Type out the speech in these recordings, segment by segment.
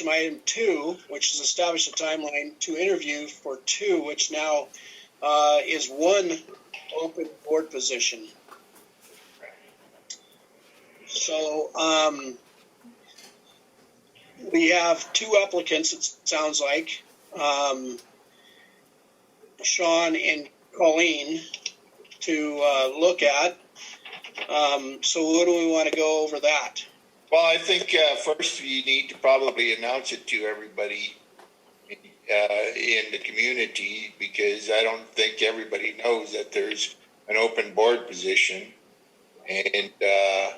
item 2, which is establish a timeline to interview for 2, which now is 1 open board position. So we have 2 applicants, it sounds like, Sean and Colleen, to look at. So what do we want to go over that? Well, I think first you need to probably announce it to everybody in the community, because I don't think everybody knows that there's an open board position. And I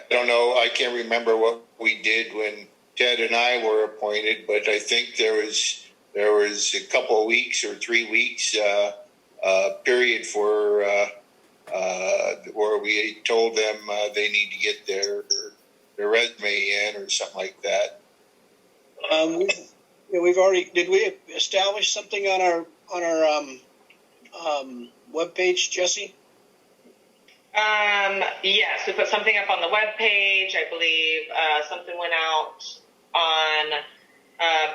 don't know, I can't remember what we did when Ted and I were appointed, but I think there was a couple of weeks or 3 weeks period for where we told them they need to get their resume in or something like that. We've already, did we establish something on our webpage, Jesse? Yes, we put something up on the webpage. I believe something went out on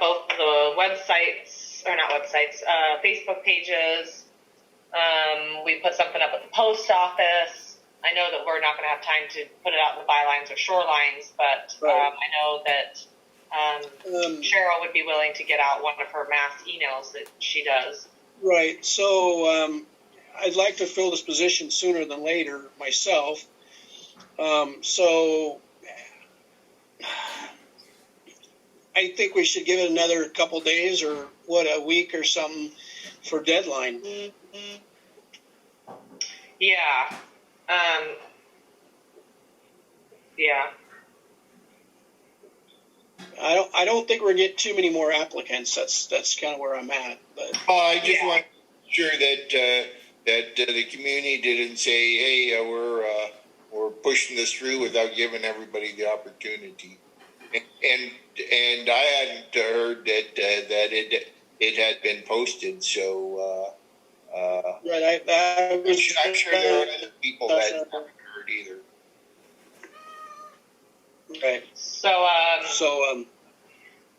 both the websites, or not websites, Facebook pages. We put something up at the post office. I know that we're not going to have time to put it out in the bylines or shorelines, but right. I know that Cheryl would be willing to get out one of her mass emails that she does. Right. So I'd like to fill this position sooner than later myself. So I think we should give it another couple days, or a week or something for deadline. Yeah. Yeah. I don't think we're gonna get too many more applicants. That's kind of where I'm at. But I just want to make sure that the community didn't say, "Hey, we're pushing this through" without giving everybody the opportunity. And I hadn't heard that it had been posted. So right, I'm sure there are other people that haven't heard either. Right. So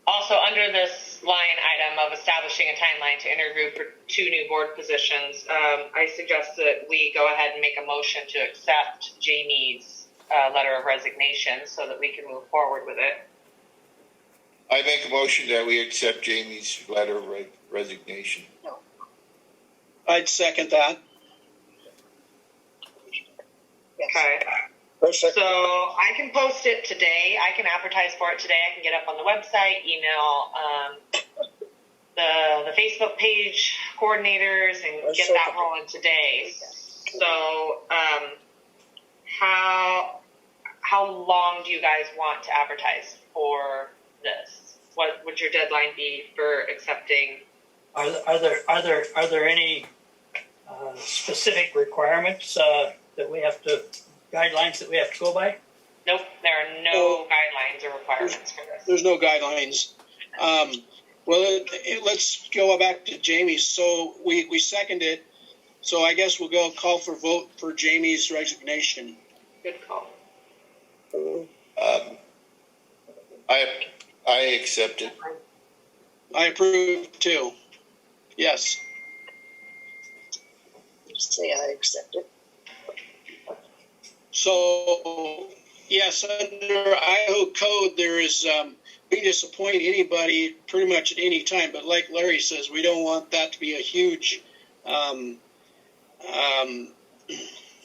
also under this line item of establishing a timeline to interview for 2 new board positions, I suggest that we go ahead and make a motion to accept Jamie's letter of resignation so that we can move forward with it. I make a motion that we accept Jamie's letter of resignation. I'd second that. Okay. So I can post it today. I can advertise for it today. I can get up on the website, email the Facebook page coordinators, and get that rolling today. So how long do you guys want to advertise for this? What would your deadline be for accepting? Are there any specific requirements that we have to? Guidelines that we have to go by? Nope, there are no guidelines or requirements for this. There's no guidelines. Well, let's go back to Jamie's. So we second it. So I guess we'll go call for vote for Jamie's resignation. Good call. I accept it. I approve too. Yes. Say I accept it. So, yes, under Idaho code, there is, we can disappoint anybody pretty much at any time. But like Larry says, we don't want that to be a huge, we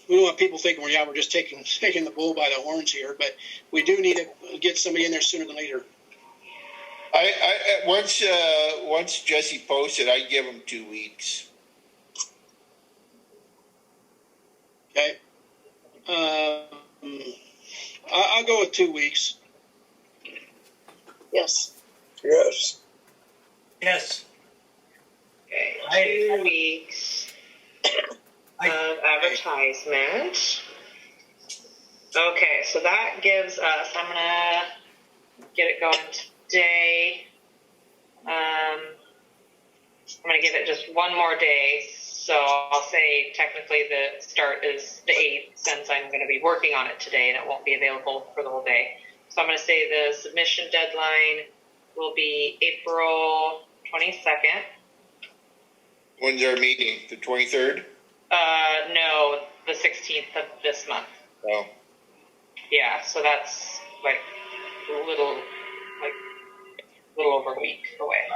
don't want people thinking, well, we're just taking the bull by the horns here. But we do need to get somebody in there sooner than later. Once Jesse posted, I give him 2 weeks. Okay. I'll go with 2 weeks. Yes. Yes. Okay, 2 weeks of advertisement. Okay, so that gives us, I'm going to get it going today. I'm going to give it just one more day. So I'll say technically the start is the 8th, since I'm going to be working on it today and it won't be available for the whole day. So I'm going to say the submission deadline will be April 22nd. When's our meeting? The 23rd? No, the 16th of this month. Oh, Yeah, so that's like a little over a week away.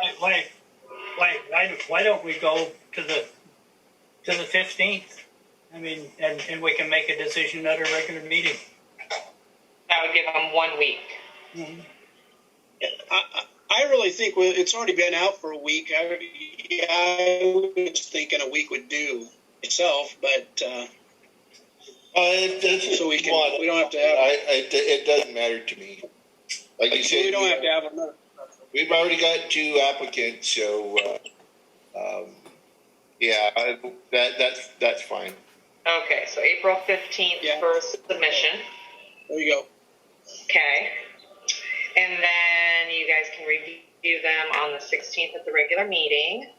Why don't we go to the 15th? I mean, and we can make a decision at a regular meeting. That would give them 1 week. Mm-hmm. I really think it's already been out for a week. I was thinking a week would do itself, but so we don't have to have. it doesn't matter to me. Like you said, we don't have to have another. We've already got 2 applicants, so yeah, that's fine. Okay, so April 15th for submission. There you go. Okay. And then you guys can review them on the 16th at the regular meeting.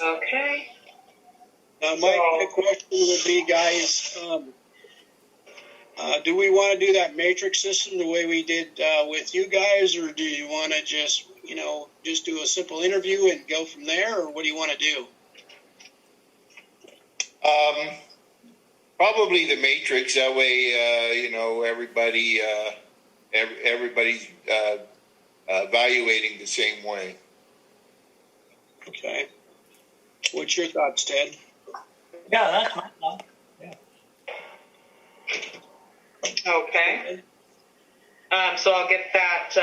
Okay. Now, my question would be, guys, do we want to do that matrix system the way we did with you guys, or do you want to just do a simple interview and go from there, or what do you want to do? Probably the matrix. That way, everybody's evaluating the same way. Okay. What's your thoughts, Ted? Yeah, that's my thought. Yeah. Okay. So I'll get that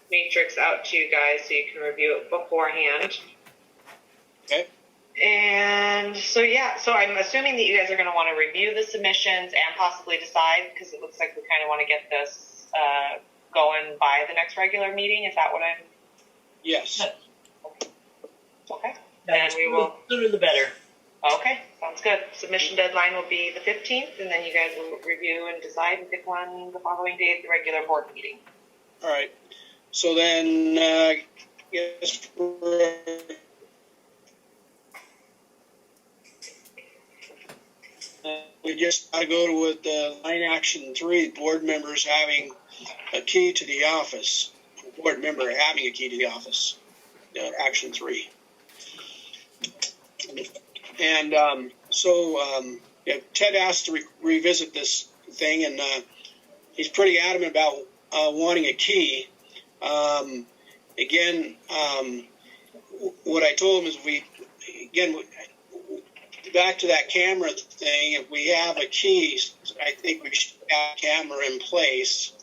matrix out to you guys so you can review it beforehand. Okay. And so I'm assuming that you guys are going to want to review the submissions and possibly decide, because it looks like we kind of want to get this going by the next regular meeting. Is that what I'm? Yes. Okay. And we will. Sooner the better. Okay, sounds good. Submission deadline will be the 15th, and then you guys will review and decide and pick one the following day at the regular board meeting. All right. So then, yes, we just got to go with line action 3, board members having a key to the office. Board member having a key to the office. Action 3. And Ted asked to revisit this thing, and he's pretty adamant about wanting a key. What I told him is back to that camera thing, if we have a key, I think we should have a camera in place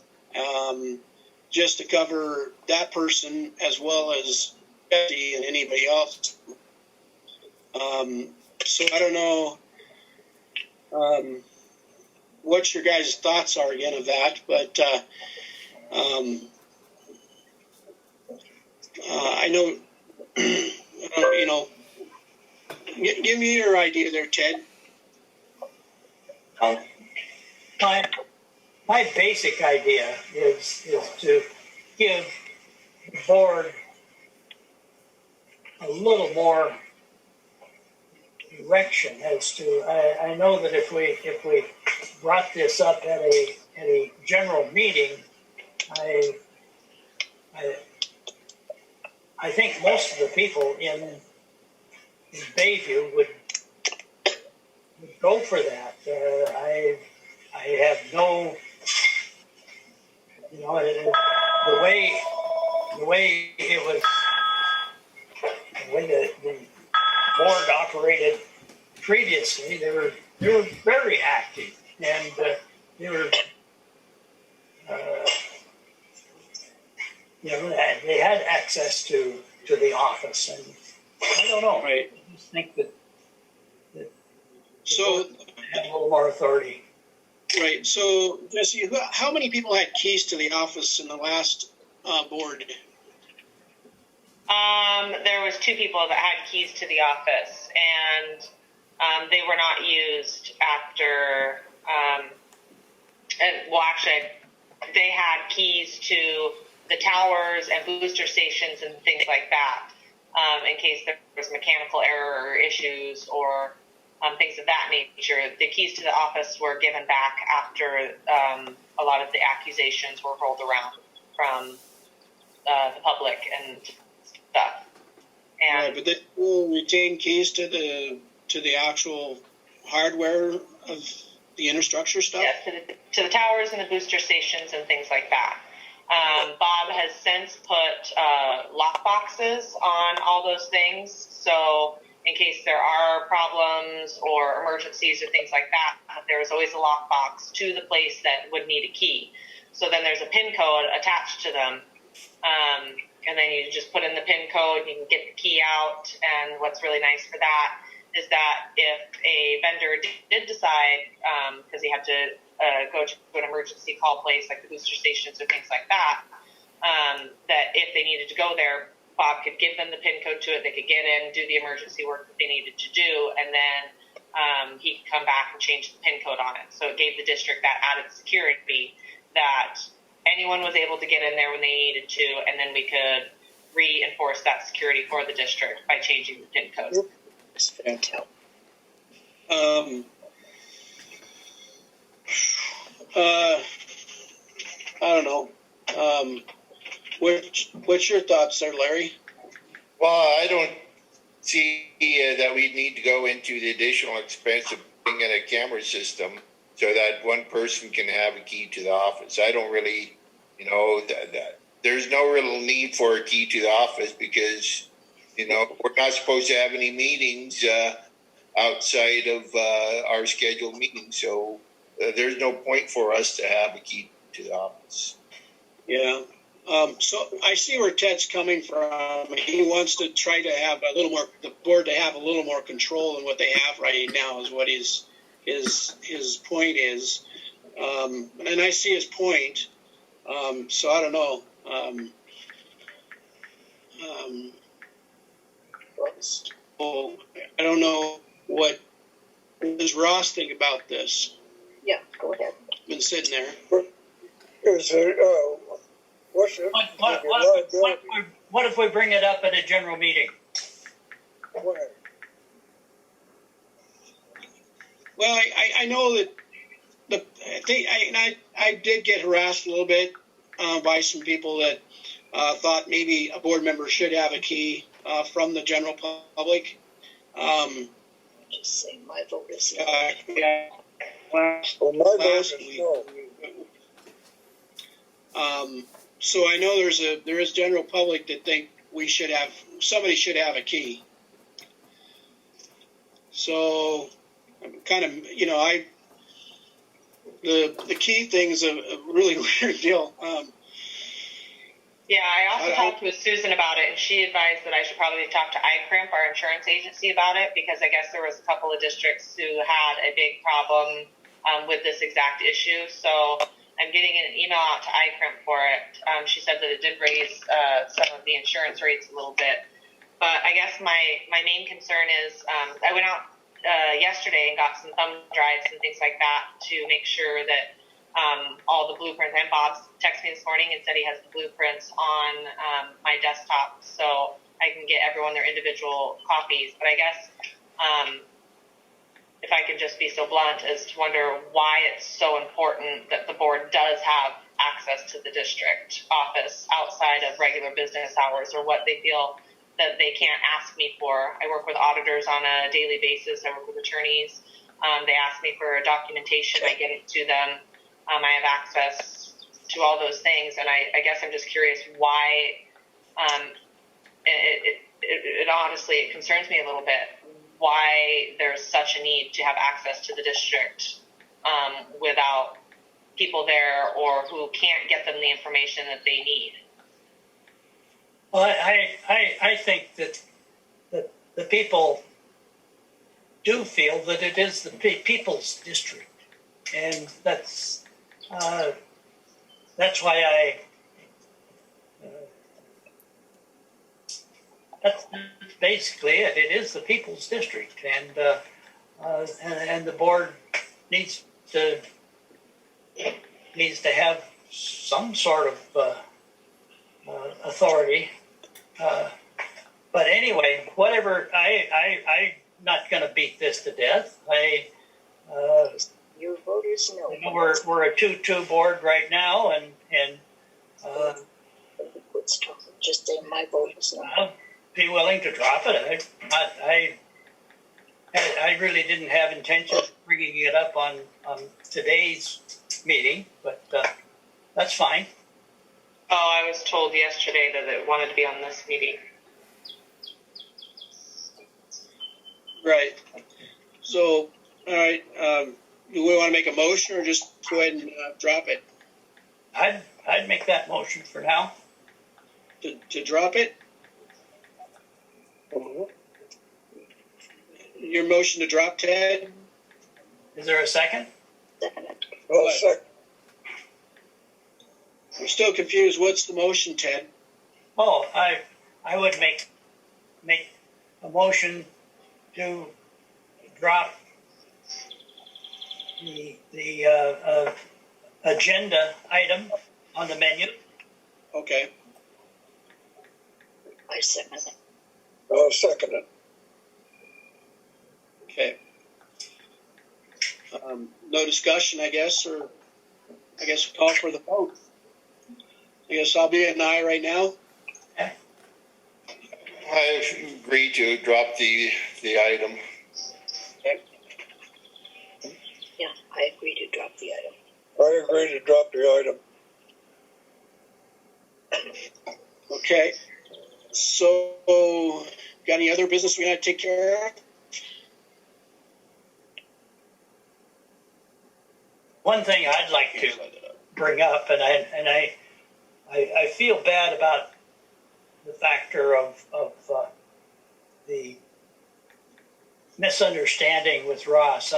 just to cover that person as well as Betty and anybody else. So I don't know what your guys' thoughts are again of that, but I know, give me your idea there, Ted. My basic idea is to give the board a little more direction as to. I know that if we brought this up at a general meeting, I think most of the people in Bayview would go for that. I have no, the way the board operated previously, they were very active, and they were they had access to the office, and I don't know. Right. I just think that So had a little more authority. Right. So, Jesse, how many people had keys to the office in the last board? There was 2 people that had keys to the office, and they were not used after. They had keys to the towers and booster stations and things like that. in case there was mechanical error or issues or things of that nature. The keys to the office were given back after a lot of the accusations were rolled around from the public and stuff. And right, but they will retain keys to the actual hardware of the infrastructure stuff. yeah, to the towers and the booster stations and things like that. Bob has since put lock boxes on all those things, so in case there are problems or emergencies or things like that, there is always a lock box to the place that would need a key. So then there's a PIN code attached to them, and then you just put in the PIN code, you can get the key out, and what's really nice for that is that if a vendor did decide, because he had to go to an emergency call place like the booster stations or things like that, that if they needed to go there, Bob could give them the PIN code to it, they could get in, do the emergency work that they needed to do, and then he could come back and change the PIN code on it. So it gave the district that added security that anyone was able to get in there when they needed to, and then we could reinforce that security for the district by changing the PIN code. I don't know. What's your thoughts there, Larry? Well, I don't see that we need to go into the additional expense of putting in a camera system so that one person can have a key to the office. I don't really, that there's no real need for a key to the office because, we're not supposed to have any meetings outside of our scheduled meetings. So there's no point for us to have a key to the office. Yeah. So I see where Ted's coming from. He wants to try to have a little more, the board to have a little more control in what they have right now is what his point is. And I see his point. So I don't know. I don't know what does Ross think about this. Yeah, go ahead. Been sitting there. Is there, what's the What if we bring it up at a general meeting? where? Well, I know that I did get harassed a little bit by some people that thought maybe a board member should have a key from the general public. Just say my vote is no. Yeah. Well, my vote Last is week. no. So I know there is general public that think somebody should have a key. So I'm kind of, the key thing's a really weird deal. Yeah, I also talked with Susan about it, and she advised that I should probably talk to ICRIMP, our insurance agency, about it, because I guess there was a couple of districts who had a big problem with this exact issue. So I'm getting an email out to ICRIMP for it. She said that it did raise some of the insurance rates a little bit. But I guess my main concern is I went out yesterday and got some thumb drives and things like that to make sure that all the blueprints, and Bob texted me this morning and said he has the blueprints on my desktop so I can get everyone their individual copies. But I guess if I can just be so blunt as to wonder why it's so important that the board does have access to the district office outside of regular business hours, or what they feel that they can't ask me for. I work with auditors on a daily basis. I work with attorneys. They ask me for documentation. I get it to them. I have access to all those things, and I guess I'm just curious why. It honestly, it concerns me a little bit why there's such a need to have access to the district without people there or who can't get them the information that they need. Well, I think that the people do feel that it is the people's district, and that's why that's basically it. It is the people's district, and the board needs to have some sort of authority. But anyway, whatever. I'm not going to beat this to death. Your vote is no. You know, we're a 2-2 board right now, and Quit talking. Just say my vote is no. I'll be willing to drop it. I really didn't have intention of bringing it up on today's meeting, but that's fine. Oh, I was told yesterday that it wanted to be on this meeting. Right. So, all right. Do we want to make a motion or just go ahead and drop it? I'd make that motion for now. To drop it? Your motion to drop, Ted? Is there a second? Second. Well, second. I'm still confused. What's the motion, Ted? Oh, I would make a motion to drop the agenda item on the menu. Okay. I second it. I'll second it. Okay. No discussion, I guess, or I guess we'll call for the vote. I guess I'll be an aye right now. I agree to drop the item. Yeah, I agree to drop the item. I agree to drop the item. Okay. So, got any other business we got to take care of? One thing I'd like to bring up, and I feel bad about the factor of the misunderstanding with Ross.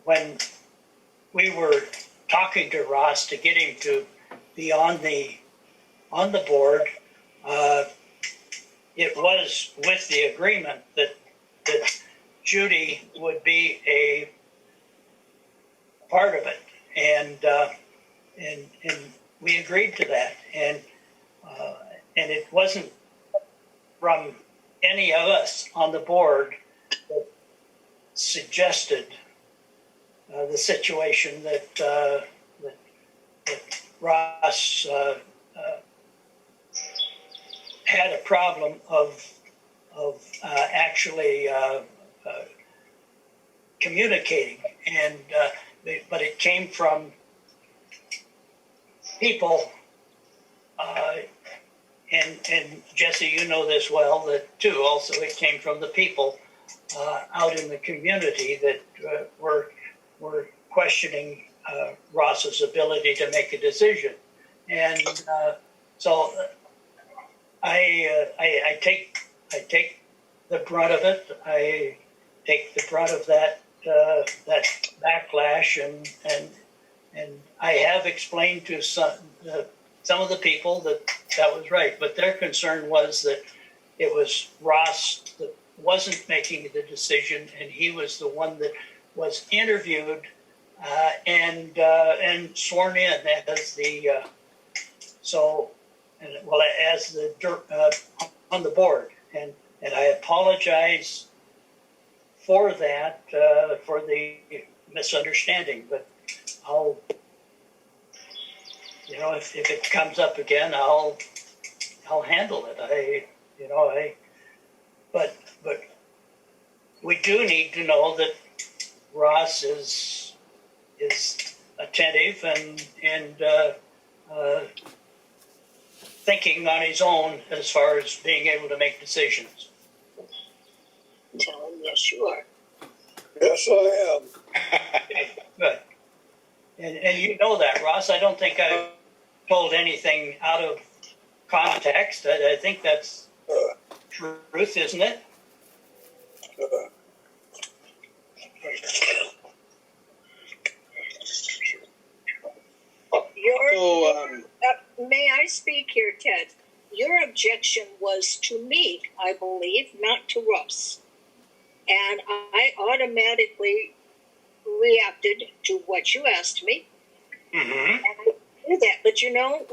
When we were talking to Ross to get him to be on the board, it was with the agreement that Judy would be a part of it, and we agreed to that, and it wasn't from any of us on the board that suggested the situation that Ross had a problem of actually communicating, but it came from people, and Jesse, you know this well, that too. Also, it came from the people out in the community that were questioning Ross's ability to make a decision, and so I take the brunt of it. I take the brunt of that backlash, and I have explained to some of the people that was right, but their concern was that it was Ross that wasn't making the decision, and he was the one that was interviewed and sworn in as the as the on the board, and I apologize for that, for the misunderstanding, but I'll, if it comes up again, I'll handle it. But we do need to know that Ross is attentive and thinking on his own as far as being able to make decisions. Tell him yes, you are. Yes, I am. Good. And you know that, Ross. I don't think I told anything out of context. I think that's truth, isn't it? May I speak here, Ted? Your objection was to me, I believe, not to Russ. And I automatically reacted to what you asked me. Mm-hmm. do that. But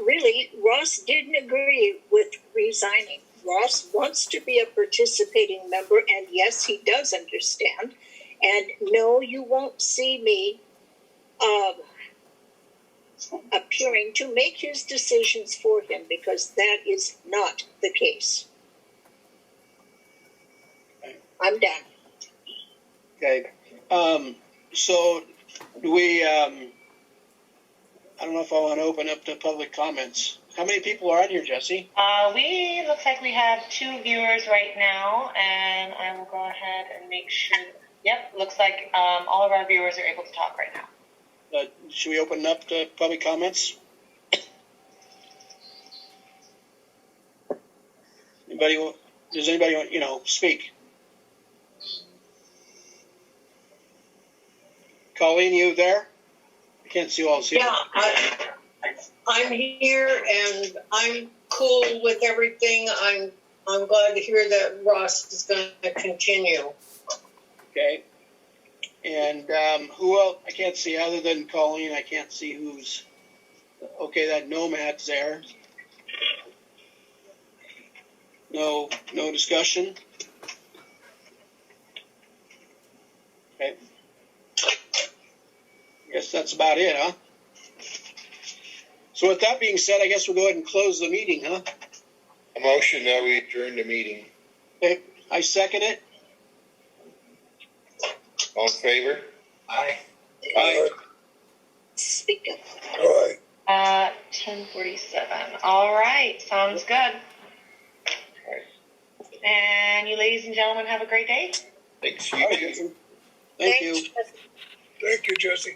really, Ross didn't agree with resigning. Ross wants to be a participating member, and yes, he does understand. And no, you won't see me appearing to make his decisions for him, because that is not the case. I'm done. Okay. So do we, I don't know if I want to open up to public comments. How many people are on here, Jesse? Looks like we have 2 viewers right now, and I will go ahead and make sure. Yep, looks like all of our viewers are able to talk right now. Should we open up to public comments? Does anybody want, speak? Colleen, you there? I can't see all here. Yeah, I'm here and I'm cool with everything. I'm glad to hear that Ross is going to continue. Okay. And who else? I can't see other than Colleen. I can't see who's. Okay, that Nomad's there. No discussion. Okay. Guess that's about it, huh? So with that being said, I guess we'll go ahead and close the meeting, huh? A motion that we adjourn the meeting. Okay, I second it. All in favor? Aye. Aye. Speak up. All right. 10:47. All right, sounds good. And you ladies and gentlemen have a great day. Thanks, All you right, too. Jason. Thank you. Thank you, Jesse.